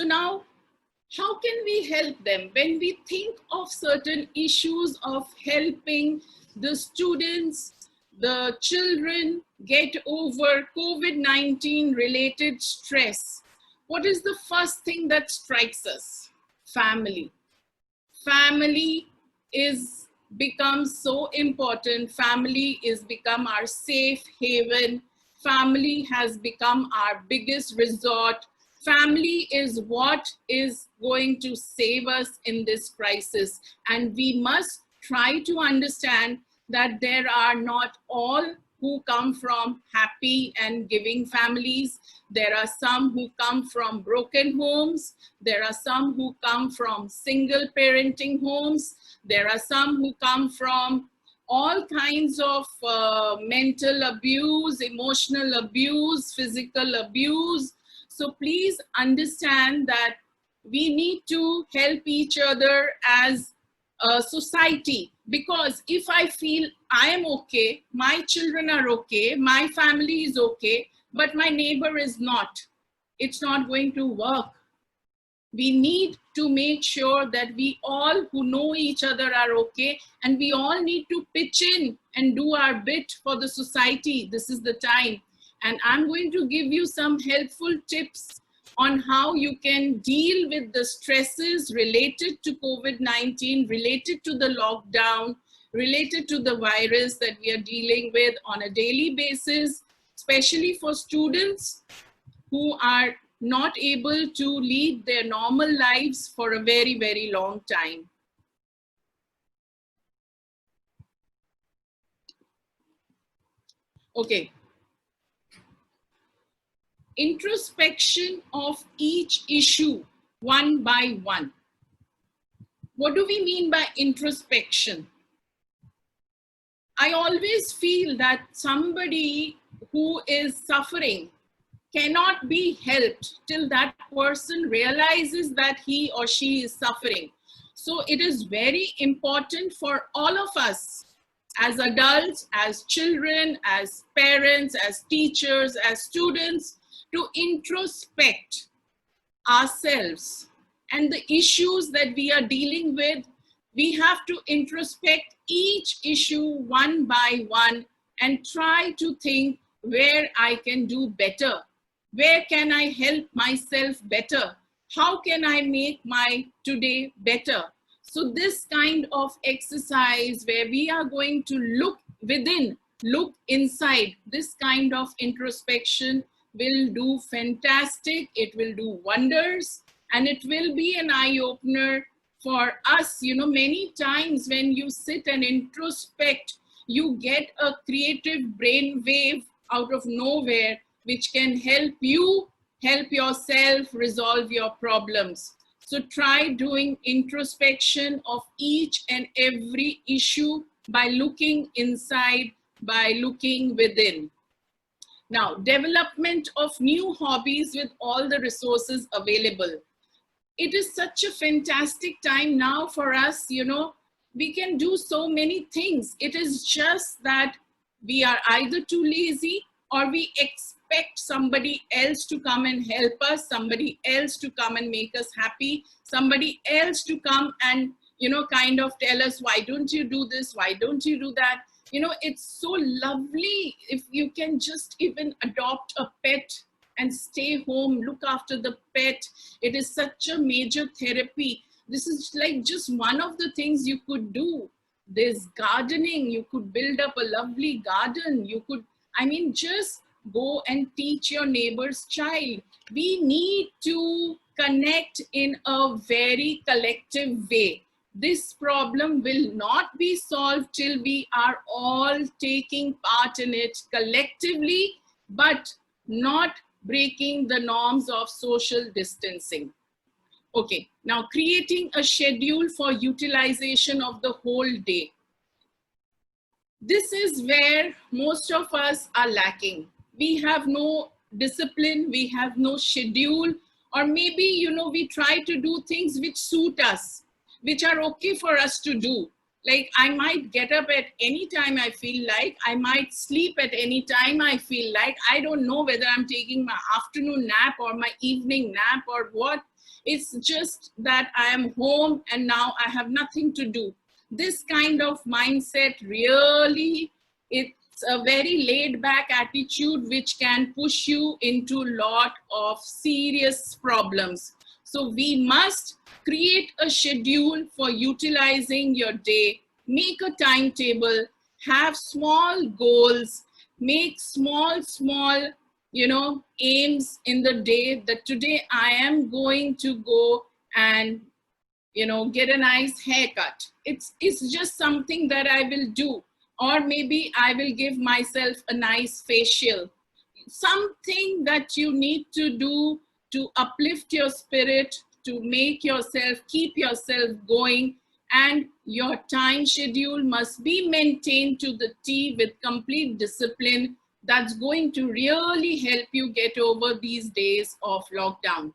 So now, how can we help them? When we think of certain issues of helping the students, the children get over COVID-19 related stress, what is the first thing that strikes us? Family. Family is become so important. Family is become our safe haven. Family has become our biggest resort. Family is what is going to save us in this crisis. And we must try to understand that there are not all who come from happy and giving families. There are some who come from broken homes. There are some who come from single parenting homes. There are some who come from all kinds of mental abuse, emotional abuse, physical abuse. So please understand that we need to help each other as a society, because if I feel I am okay, my children are okay, my family is okay, but my neighbor is not, it's not going to work. We need to make sure that we all who know each other are okay, and we all need to pitch in and do our bit for the society. This is the time. And I'm going to give you some helpful tips on how you can deal with the stresses related to COVID-19, related to the lockdown, related to the virus that we are dealing with on a daily basis, especially for students who are not able to lead their normal lives for a very, very long time. Okay. Introspection of each issue one by one. What do we mean by introspection? I always feel that somebody who is suffering cannot be helped till that person realizes that he or she is suffering. So it is very important for all of us as adults, as children, as parents, as teachers, as students, to introspect ourselves and the issues that we are dealing with. We have to introspect each issue one by one and try to think where I can do better. Where can I help myself better? How can I make my today better? So this kind of exercise where we are going to look within, look inside, this kind of introspection will do fantastic. It will do wonders, and it will be an eye-opener for us. You know, many times when you sit and introspect, you get a creative brain wave out of nowhere, which can help you help yourself resolve your problems. So try doing introspection of each and every issue by looking inside, by looking within. Now, development of new hobbies with all the resources available. It is such a fantastic time now for us, you know, we can do so many things. It is just that we are either too lazy or we expect somebody else to come and help us, somebody else to come and make us happy, somebody else to come and, you know, kind of tell us, why don't you do this? Why don't you do that? You know, it's so lovely if you can just even adopt a pet and stay home, look after the pet. It is such a major therapy. This is like just one of the things you could do. There's gardening. You could build up a lovely garden. You could, I mean, just go and teach your neighbor's child. We need to connect in a very collective way. This problem will not be solved till we are all taking part in it collectively, but not breaking the norms of social distancing. Okay, now creating a schedule for utilization of the whole day. This is where most of us are lacking. We have no discipline, we have no schedule, or maybe, you know, we try to do things which suit us, which are okay for us to do. Like I might get up at any time I feel like, I might sleep at any time I feel like, I don't know whether I'm taking my afternoon nap or my evening nap or what. It's just that I am home and now I have nothing to do. This kind of mindset really, it's a very laid back attitude which can push you into a lot of serious problems. So we must create a schedule for utilizing your day, make a timetable, have small goals, make small, aims in the day, that today I am going to go and, get a nice haircut. It's just something that I will do. Or maybe I will give myself a nice facial. Something that you need to do to uplift your spirit, to make yourself, keep yourself going. And your time schedule must be maintained to the T with complete discipline. That's going to really help you get over these days of lockdown.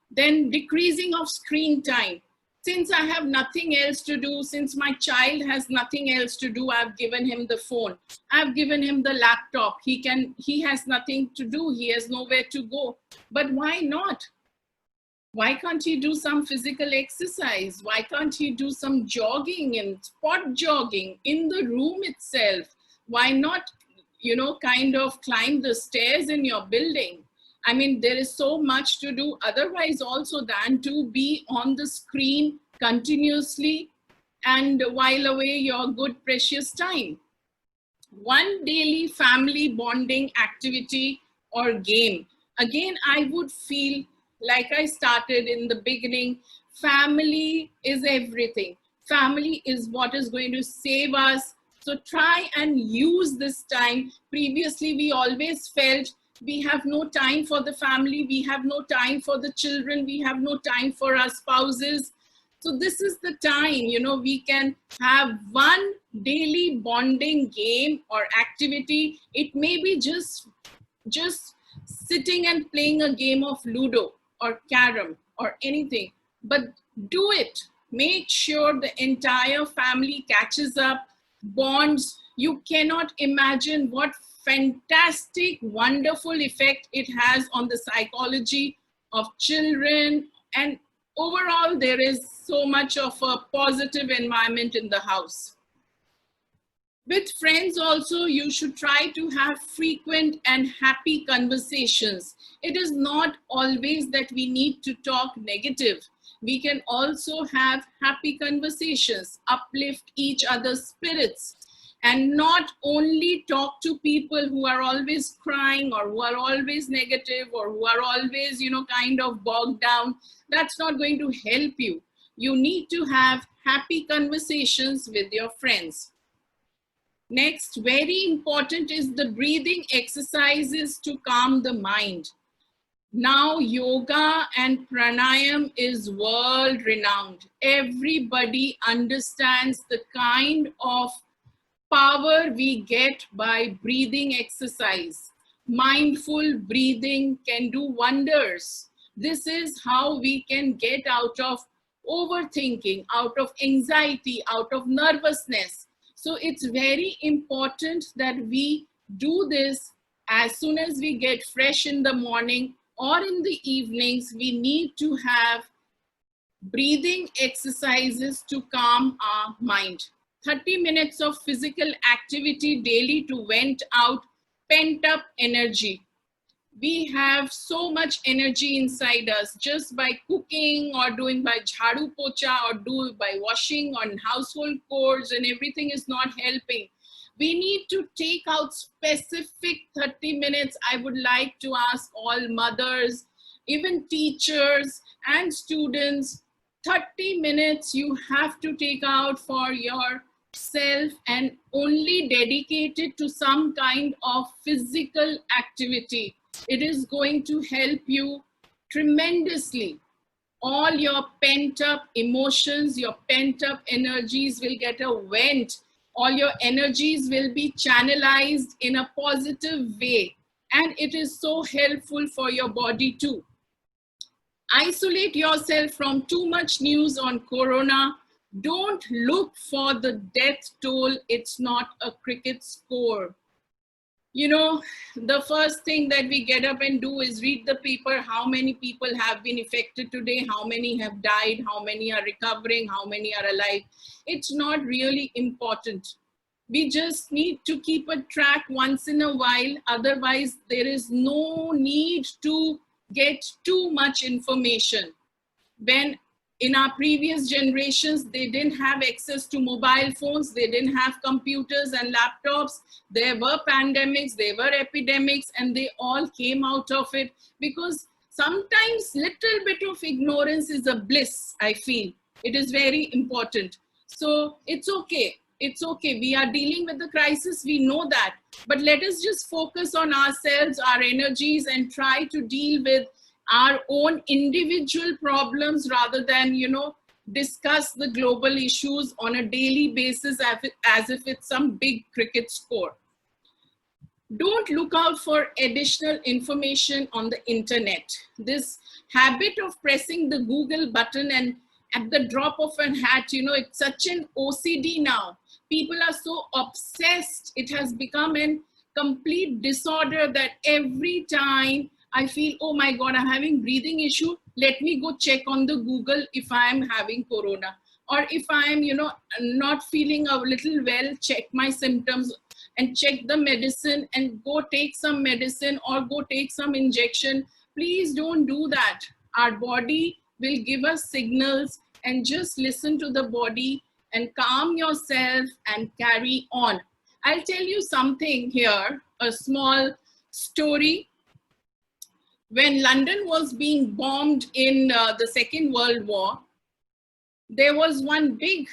Then decreasing of screen time. Since I have nothing else to do, since my child has nothing else to do, I've given him the phone. I've given him the laptop. He has nothing to do. He has nowhere to go. But why not? Why can't he do some physical exercise? Why can't he do some jogging and spot jogging in the room itself? Why not, kind of climb the stairs in your building? I mean, there is so much to do otherwise also than to be on the screen continuously and while away your good precious time. One daily family bonding activity or game. Again, I would feel like I started in the beginning, family is everything. Family is what is going to save us. So try and use this time. Previously, we always felt we have no time for the family, we have no time for the children, we have no time for our spouses. So this is the time, we can have one daily bonding game or activity. It may be just sitting and playing a game of Ludo or Carom or anything, but do it. Make sure the entire family catches up, bonds. You cannot imagine what fantastic, wonderful effect it has on the psychology of children. And overall, there is so much of a positive environment in the house. With friends also, you should try to have frequent and happy conversations. It is not always that we need to talk negative. We can also have happy conversations, uplift each other's spirits, and not only talk to people who are always crying or who are always negative or who are always, kind of bogged down. That's not going to help you. You need to have happy conversations with your friends. Next, very important is the breathing exercises to calm the mind. Now, yoga and pranayam is world renowned. Everybody understands the kind of power we get by breathing exercise. Mindful breathing can do wonders. This is how we can get out of overthinking, out of anxiety, out of nervousness. So it's very important that we do this as soon as we get fresh in the morning or in the evenings. We need to have breathing exercises to calm our mind. 30 minutes of physical activity daily to vent out pent up energy. We have so much energy inside us just by cooking or doing by jhadu pocha or do by washing on household chores, and everything is not helping. We need to take out specific 30 minutes. I would like to ask all mothers, even teachers and students, 30 minutes you have to take out for yourself and only dedicate it to some kind of physical activity. It is going to help you tremendously. All your pent up emotions, your pent up energies will get a vent. All your energies will be channelized in a positive way. And it is so helpful for your body too. Isolate yourself from too much news on corona. Don't look for the death toll. It's not a cricket score. You know, the first thing that we get up and do is read the paper. How many people have been affected today? How many have died? How many are recovering? How many are alive? It's not really important. We just need to keep a track once in a while. Otherwise, there is no need to get too much information. When in our previous generations, they didn't have access to mobile phones, they didn't have computers and laptops, there were pandemics, there were epidemics, and they all came out of it, because sometimes little bit of ignorance is a bliss, I feel. It is very important. So it's okay. It's okay. We are dealing with the crisis. We know that. But let us just focus on ourselves, our energies, and try to deal with our own individual problems rather than, you know, discuss the global issues on a daily basis as if it's some big cricket score. Don't look out for additional information on the internet. This habit of pressing the Google button and at the drop of a hat, you know, it's such an OCD now. People are so obsessed. It has become a complete disorder that every time I feel, oh my God, I'm having breathing issue, let me go check on the Google if I'm having corona. Or if I'm, you know, not feeling a little well, check my symptoms and check the medicine and go take some medicine or go take some injection. Please don't do that. Our body will give us signals, and just listen to the body and calm yourself and carry on. I'll tell you something here, a small story. When London was being bombed in the Second World War, there was one big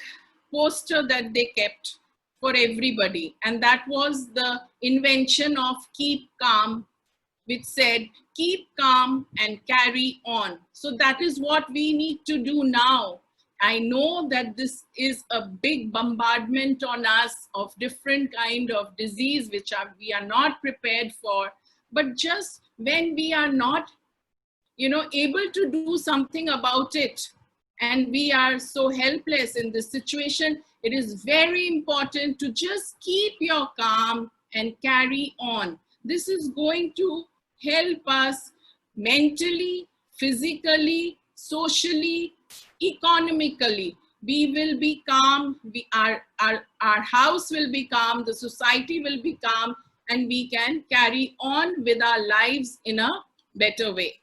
poster that they kept for everybody, and that was the invention of keep calm, which said, keep calm and carry on. So that is what we need to do now. I know that this is a big bombardment on us of different kind of disease, which we are not prepared for. But just when we are not, you know, able to do something about it, and we are so helpless in this situation, it is very important to just keep your calm and carry on. This is going to help us mentally, physically, socially, economically. We will be calm, our house will be calm, the society will be calm, and we can carry on with our lives in a better way.